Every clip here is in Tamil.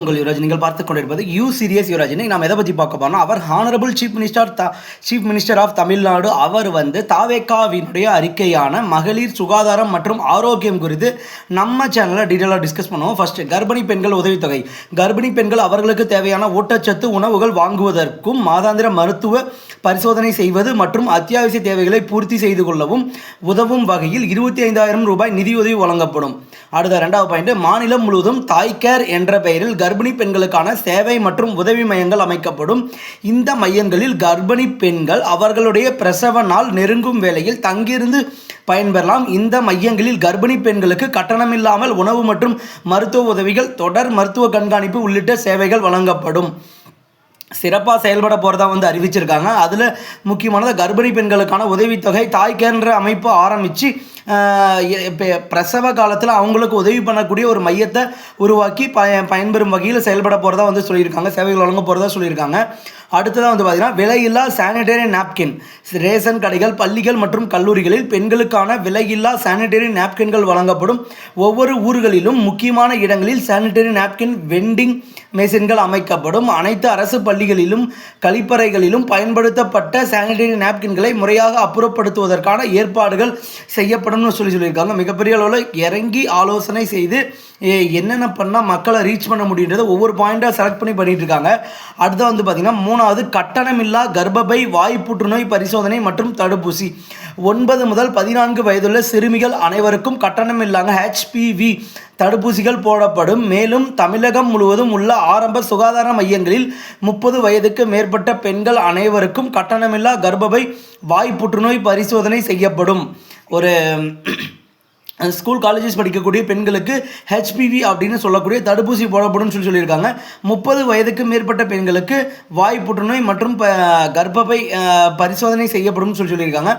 உங்கள் யுவராஜ் நீங்கள் பார்த்துக் கொண்டிருப்பது யூ சீரியஸ் யுவராஜ். நாம் எதை பற்றி பார்க்க போறோம்னா, அவர் honourable chief minister of Tamil Nadu அவர் தாவேகாவினுடைய அறிக்கையான மகளிர் சுகாதாரம் மற்றும் ஆரோக்கியம் குறித்து நம்ம சேனலில் டீட்டெயிலாக டிஸ்கஸ் பண்ணுவோம். ஃபர்ஸ்ட், கர்ப்பிணி பெண்கள் உதவித்தொகை. கர்ப்பிணி பெண்கள் அவர்களுக்கு தேவையான ஊட்டச்சத்து உணவுகள் வாங்குவதற்கும் மாதாந்திர மருத்துவ பரிசோதனை செய்வது மற்றும் அத்தியாவசிய தேவைகளை பூர்த்தி செய்து கொள்ளவும் உதவும் வகையில் 25,000 ரூபாய் நிதியுதவி வழங்கப்படும். அடுத்த 2வது பாயிண்ட், மாநிலம் முழுவதும் தாய் கேர் என்ற பெயரில் கர்ப்பிணி பெண்களுக்கான சேவை மற்றும் உதவி மையங்கள் அமைக்கப்படும். இந்த மையங்களில் கர்ப்பிணி பெண்கள் அவர்களுடைய பிரசவ நாள் நெருங்கும் வேளையில் தங்கியிருந்து பயன்பெறலாம். இந்த மையங்களில் கர்ப்பிணி பெண்களுக்கு கட்டணமில்லாமல் உணவு மற்றும் மருத்துவ உதவிகள், தொடர் மருத்துவ கண்காணிப்பு உள்ளிட்ட சேவைகள் வழங்கப்படும். சிறப்பாக செயல்பட போகிறதா அறிவிச்சிருக்காங்க. அதில் முக்கியமானது கர்ப்பிணி பெண்களுக்கான உதவித்தொகை தாய் கேர்ன்ற அமைப்பு ஆரம்பித்து பிரசவ காலத்தில் அவங்களுக்கு உதவி பண்ணக்கூடிய ஒரு மையத்தை உருவாக்கி பயன்பெறும் வகையில் செயல்பட போகிறதா சொல்லியிருக்காங்க. சேவைகள் வழங்க போகிறதா சொல்லியிருக்காங்க. அடுத்ததாக பார்த்தீங்கன்னா, விலையில்லா சானிடரி நாப்கின். ரேஷன் கடைகள், பள்ளிகள் மற்றும் கல்லூரிகளில் பெண்களுக்கான விலையில்லா சானிடரி நாப்கின்கள் வழங்கப்படும். ஒவ்வொரு ஊர்களிலும் முக்கியமான இடங்களில் சானிடரி நாப்கின் வெண்டிங் மெஷின்கள் அமைக்கப்படும். அனைத்து அரசு பள்ளிகளிலும் கழிப்பறைகளிலும் பயன்படுத்தப்பட்ட சானிடரி நாப்கின்களை முறையாக அப்புறப்படுத்துவதற்கான ஏற்பாடுகள் செய்யப்படும்னு சொல்லியிருக்காங்க. மிகப்பெரிய அளவில் இறங்கி ஆலோசனை செய்து என்னென்ன பண்ணால் மக்களை ரீச் பண்ண முடியுன்றதை ஒவ்வொரு பாயிண்டாக செலக்ட் பண்ணி பண்ணிட்டு இருக்காங்க. அடுத்து பார்த்தீங்கன்னா, 3வது, கட்டணமில்லா கர்ப்பப்பை வாய் புற்றுநோய் பரிசோதனை மற்றும் தடுப்பூசி. 9 முதல் 14 வயதுள்ள சிறுமிகள் அனைவருக்கும் கட்டணமில்லாத HPV தடுப்பூசிகள் போடப்படும். மேலும் தமிழகம் முழுவதும் உள்ள ஆரம்ப சுகாதார மையங்களில் 30 வயதுக்கு மேற்பட்ட பெண்கள் அனைவருக்கும் கட்டணமில்லா கர்ப்பப்பை வாய் புற்றுநோய் பரிசோதனை செய்யப்படும். ஒரு ஸ்கூல் காலேஜஸ் படிக்கக்கூடிய பெண்களுக்கு HPV அப்படின்னு சொல்லக்கூடிய தடுப்பூசி போடப்படும் சொல்லியிருக்காங்க. 30 வயதுக்கு மேற்பட்ட பெண்களுக்கு வாய் புற்றுநோய் மற்றும் கர்ப்பப்பை பரிசோதனை செய்யப்படும் சொல்லியிருக்காங்க.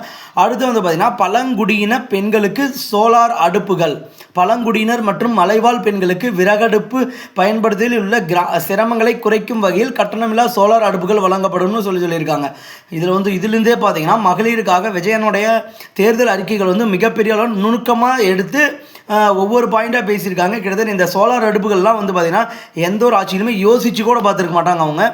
அடுத்து பார்த்தீங்கன்னா, பழங்குடியின பெண்களுக்கு சோலார் அடுப்புகள். பழங்குடியினர் மற்றும் மலைவாழ் பெண்களுக்கு விறகடுப்பு பயன்படுத்துவதில் உள்ள சிரமங்களை குறைக்கும் வகையில் கட்டணமில்லா சோலார் அடுப்புகள் வழங்கப்படும் சொல்லியிருக்காங்க. இதிலிருந்தே பார்த்தீங்கன்னா, மகளிருக்காக விஜயனுடைய தேர்தல் அறிக்கைகள் மிகப்பெரிய அளவு நுணுக்கமாக எடுத்து ஒவ்வொரு பாயிண்டாக பேசியிருக்காங்க. கிட்டத்தட்ட இந்த சோலார் அடுப்புகள்லாம் பார்த்தீங்கன்னா எந்த ஒரு ஆட்சியிலுமே யோசித்து கூட பார்த்துருக்க மாட்டாங்க. அவங்க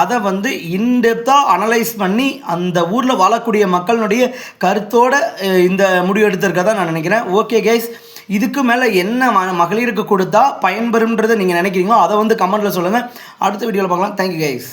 அதை இன்டெப்த்தாக அனலைஸ் பண்ணி அந்த ஊரில் வாழக்கூடிய மக்களுடைய கருத்தோடு இந்த முடிவு எடுத்திருக்கதான் நான் நினைக்கிறேன். ஓகே கைஸ், இதுக்கு மேலே என்ன மகளிருக்கு கொடுத்தா பயன்பெறும்ன்றதை நீங்கள் நினைக்கிறீங்களோ அதை கமெண்ட்டில் சொல்லுங்கள். அடுத்த வீடியோவில் பார்க்கலாம். Thank you guys.